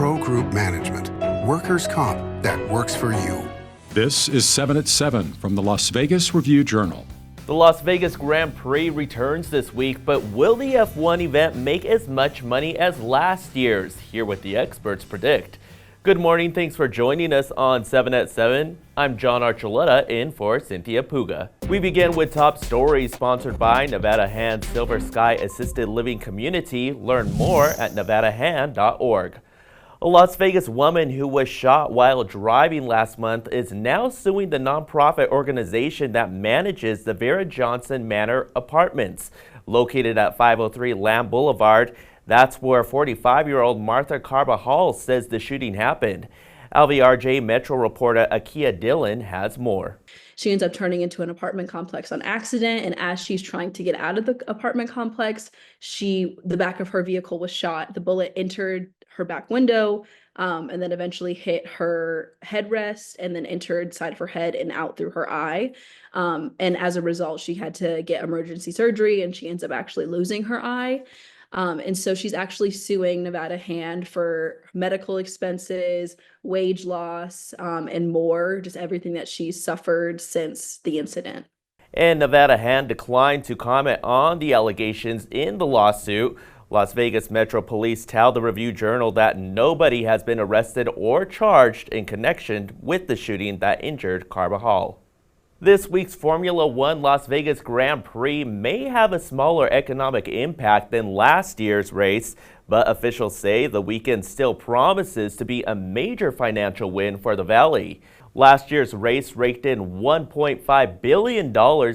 Pro Group Management. Workers' comp that works for you. This is 7 at 7 from the Las Vegas Review-Journal. The Las Vegas Grand Prix returns this week, but will the F1 event make as much money as last year's? Hear what the experts predict. Good morning, thanks for joining us on 7 at 7. I'm John Archuleta in for Cynthia Puga. We begin with top stories sponsored by Nevada Hand Silver Sky Assisted Living Community. Learn more at nevadahand.org. A Las Vegas woman who was shot while driving last month is now suing the nonprofit organization that manages the Vera Johnson Manor apartments, located at 503 Lamb Boulevard. That's where 45-year-old Martha Carbajal says the shooting happened. LVRJ Metro reporter Akia Dillon has more. She ends up turning into an apartment complex on accident, and as she's trying to get out of the apartment complex, the back of her vehicle was shot. The bullet entered her back window, and then eventually hit her headrest and then entered side of her head and out through her eye. And as a result, she had to get emergency surgery, and she ends up actually losing her eye. And so she's actually suing Nevada Hand for medical expenses, wage loss, and more, just everything that she's suffered since the incident. And Nevada Hand declined to comment on the allegations in the lawsuit. Las Vegas Metro Police tell the Review-Journal that nobody has been arrested or charged in connection with the shooting that injured Carbajal. This week's Formula One Las Vegas Grand Prix may have a smaller economic impact than last year's race, but officials say the weekend still promises to be a major financial win for the Valley. Last year's race raked in $1.5 billion,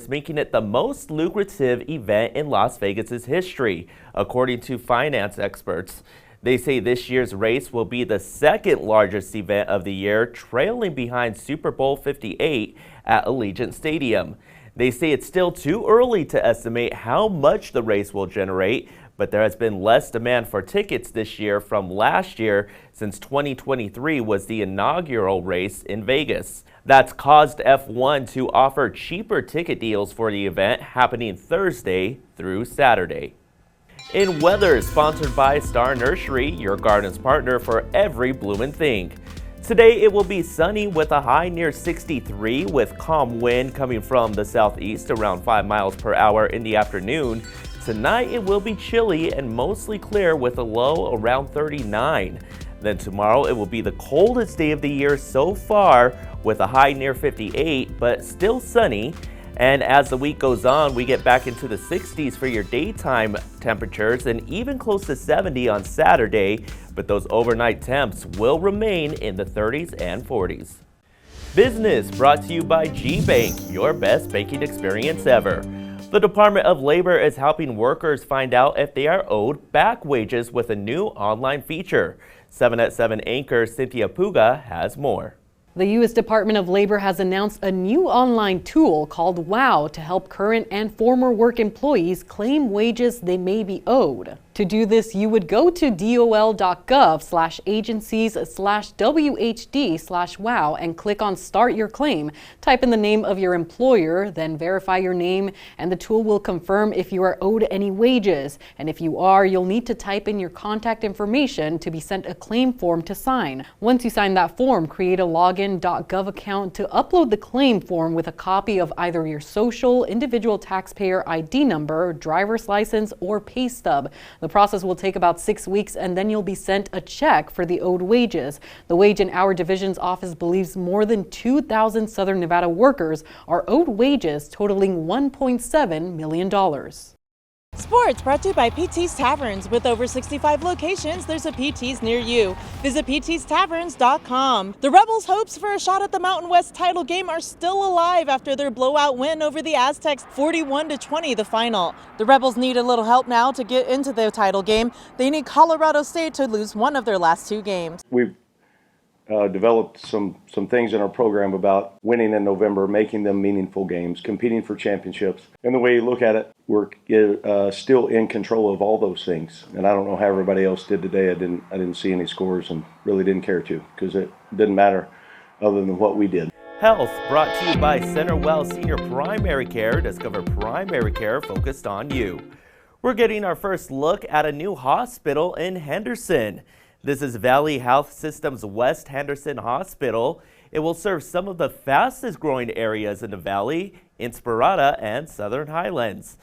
making it the most lucrative event in Las Vegas's history, according to finance experts. They say this year's race will be the second largest event of the year, trailing behind Super Bowl 58 at Allegiant Stadium. They say it's still too early to estimate how much the race will generate, but there has been less demand for tickets this year from last year, since 2023 was the inaugural race in Vegas. That's caused F1 to offer cheaper ticket deals for the event happening Thursday through Saturday. In weather, sponsored by Star Nursery, your garden's partner for every bloomin' thing. Today it will be sunny with a high near 63 with calm wind coming from the southeast around 5 miles per hour in the afternoon. Tonight it will be chilly and mostly clear with a low around 39. Then tomorrow it will be the coldest day of the year so far with a high near 58 but still sunny. And as the week goes on, we get back into the 60s for your daytime temperatures and even close to 70 on Saturday, but those overnight temps will remain in the 30s and 40s. Business brought to you by G-Bank, your best banking experience ever. The Department of Labor is helping workers find out if they are owed back wages with a new online feature. 7 at 7 anchor Cynthia Puga has more. The U.S. Department of Labor has announced a new online tool called WOW to help current and former work employees claim wages they may be owed. To do this, you would go to dol.gov/agencies/WHD/WOW and click on Start Your Claim. Type in the name of your employer, then verify your name, and the tool will confirm if you are owed any wages. And if you are, you'll need to type in your contact information to be sent a claim form to sign. Once you sign that form, create a login.gov account to upload the claim form with a copy of either your social, individual taxpayer ID number, driver's license, or pay stub. The process will take about 6 weeks, and then you'll be sent a check for the owed wages. The Wage and Hour Division's office believes more than 2,000 Southern Nevada workers are owed wages totaling $1.7 million. Sports brought to you by PT's Taverns. With over 65 locations, there's a PT's near you. Visit ptstaverns.com. The Rebels' hopes for a shot at the Mountain West title game are still alive after their blowout win over the Aztecs, 41-20 the final. The Rebels need a little help now to get into the title game. They need Colorado State to lose one of their last 2 games. We've developed some things in our program about winning in November, making them meaningful games, competing for championships. And the way you look at it, we're still in control of all those things. And I don't know how everybody else did today. I didn't see any scores and really didn't care to, because it didn't matter other than what we did. Health brought to you by Centerwell Senior Primary Care. Discover primary care focused on you. We're getting our first look at a new hospital in Henderson. This is Valley Health System's West Henderson Hospital. It will serve some of the fastest growing areas in the valley, Inspirada and Southern Highlands.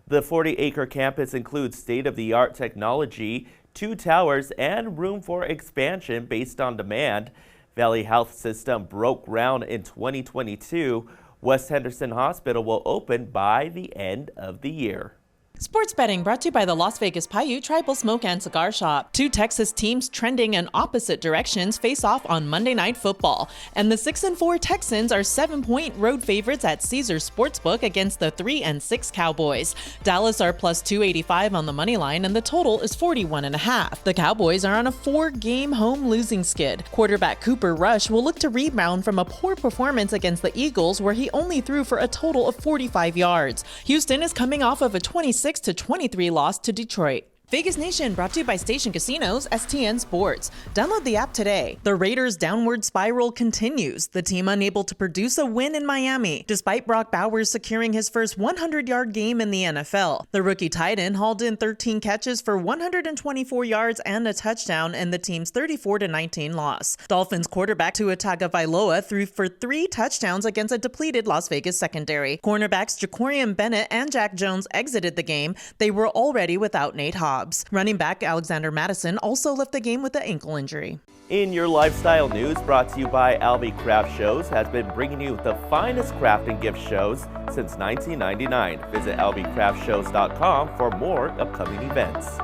The 40-acre campus includes state-of-the-art technology, 2 towers, and room for expansion based on demand. Valley Health System broke ground in 2022. West Henderson Hospital will open by the end of the year. Sports betting brought to you by the Las Vegas Paiute Tribal Smoke and Cigar Shop. 2 Texas teams trending in opposite directions face off on Monday Night Football. And the 6-4 Texans are 7-point road favorites at Caesars Sportsbook against the 3-6 Cowboys. Dallas are plus 285 on the money line, and the total is 41.5. The Cowboys are on a 4-game home losing skid. Quarterback Cooper Rush will look to rebound from a poor performance against the Eagles, where he only threw for a total of 45 yards. Houston is coming off of a 26-23 loss to Detroit. Vegas Nation brought to you by Station Casinos, STN Sports. Download the app today. The Raiders' downward spiral continues. The team unable to produce a win in Miami, despite Brock Bowers securing his first 100-yard game in the NFL. The rookie tight end hauled in 13 catches for 124 yards and a touchdown in the team's 34-19 loss. Dolphins quarterback Tua Tagovailoa threw for 3 touchdowns against a depleted Las Vegas secondary. Cornerbacks Jacorian Bennett and Jack Jones exited the game. They were already without Nate Hobbs. Running back Alexander Madison also left the game with an ankle injury. In your lifestyle news, brought to you by Albie Craft Shows, has been bringing you the finest craft and gift shows since 1999. Visit albiecraftshows.com for more upcoming events.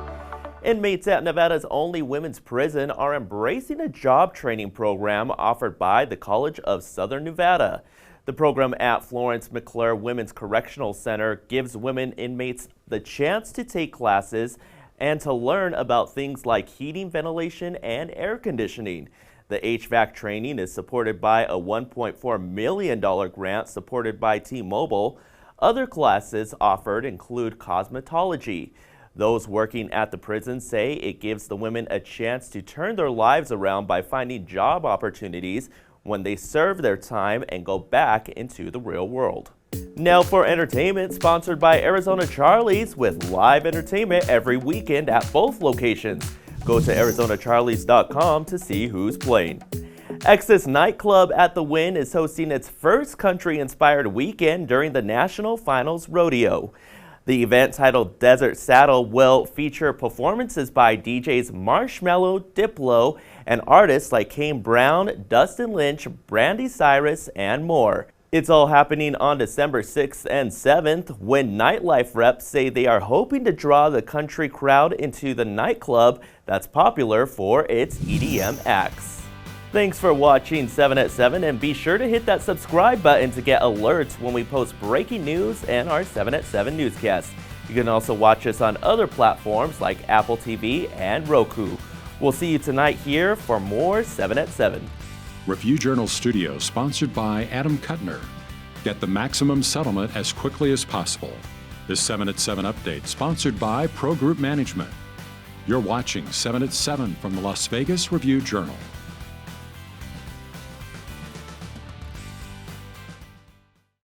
Inmates at Nevada's only women's prison are embracing a job training program offered by the College of Southern Nevada. The program at Florence McClure Women's Correctional Center gives women inmates the chance to take classes and to learn about things like heating, ventilation, and air conditioning. The HVAC training is supported by a $1.4 million grant supported by T-Mobile. Other classes offered include cosmetology. Those working at the prison say it gives the women a chance to turn their lives around by finding job opportunities when they serve their time and go back into the real world. Now for entertainment, sponsored by Arizona Charlie's, with live entertainment every weekend at both locations. Go to ArizonaCharlies.com to see who's playing. Excess Nightclub at the Wynn is hosting its first country-inspired weekend during the National Finals Rodeo. The event, titled Desert Saddle, will feature performances by DJs Marshmello, Diplo, and artists like Kane Brown, Dustin Lynch, Brandy Cyrus, and more. It's all happening on December 6th and 7th, when nightlife reps say they are hoping to draw the country crowd into the nightclub that's popular for its EDM acts. Thanks for watching 7 at 7, and be sure to hit that subscribe button to get alerts when we post breaking news and our 7 at 7 newscasts. You can also watch us on other platforms like Apple TV and Roku. We'll see you tonight here for more 7 at 7. Review Journal Studio, sponsored by Adam Kuttner. Get the maximum settlement as quickly as possible. This 7 at 7 update, sponsored by Pro Group Management. You're watching 7 at 7 from the Las Vegas Review Journal.